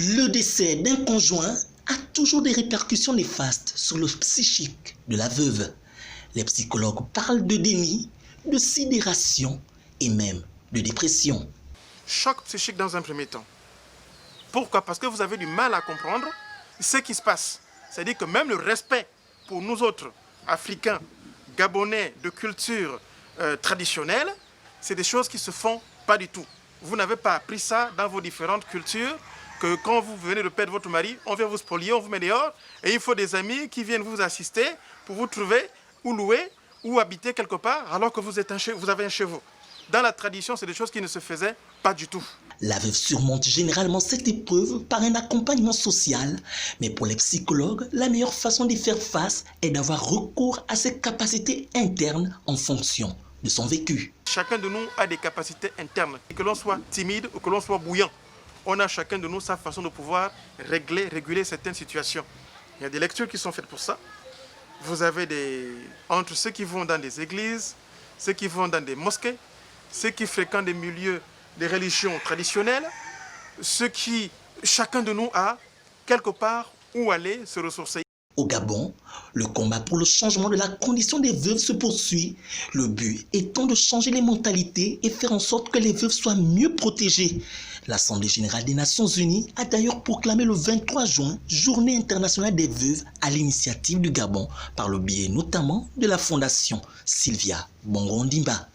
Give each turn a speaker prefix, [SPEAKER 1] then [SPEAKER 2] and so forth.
[SPEAKER 1] Le décès d'un conjoint a toujours des répercussions néfastes sur le psychique de la veuve. Les psychologues parlent de déni, de sidération et même de dépression.
[SPEAKER 2] Choc psychique dans un premier temps. Pourquoi? Parce que vous avez du mal à comprendre ce qui se passe. C'est-à-dire que même le respect pour nous autres, Africains, Gabonais, de culture traditionnelle, c'est des choses qui ne se font pas du tout. Vous n'avez pas appris ça dans vos différentes cultures, que quand vous venez de perdre votre mari, on vient vous spolier, on vous met dehors, et il faut des amis qui viennent vous assister pour vous trouver ou louer ou habiter quelque part alors que vous avez un chez vous. Dans la tradition, c'est des choses qui ne se faisaient pas du tout.
[SPEAKER 1] La veuve surmonte généralement cette épreuve par un accompagnement social, mais pour les psychologues, la meilleure façon d'y faire face est d'avoir recours à ses capacités internes en fonction de son vécu.
[SPEAKER 2] Chacun de nous a des capacités internes, que l'on soit timide ou que l'on soit bouillant. On a chacun de nous sa façon de pouvoir réguler certaines situations. Il y a des lectures qui sont faites pour ça. Vous avez entre ceux qui vont dans des églises, ceux qui vont dans des mosquées, ceux qui fréquentent des milieux des religions traditionnelles, chacun de nous a quelque part où aller se ressourcer.
[SPEAKER 1] Au Gabon, le combat pour le changement de la condition des veuves se poursuit, le but étant de changer les mentalités et faire en sorte que les veuves soient mieux protégées. L'Assemblée générale des Nations Unies a d'ailleurs proclamé le 23 juin Journée internationale des veuves à l'initiative du Gabon, par le biais notamment de la fondation Sylvia Bongo Ondimba.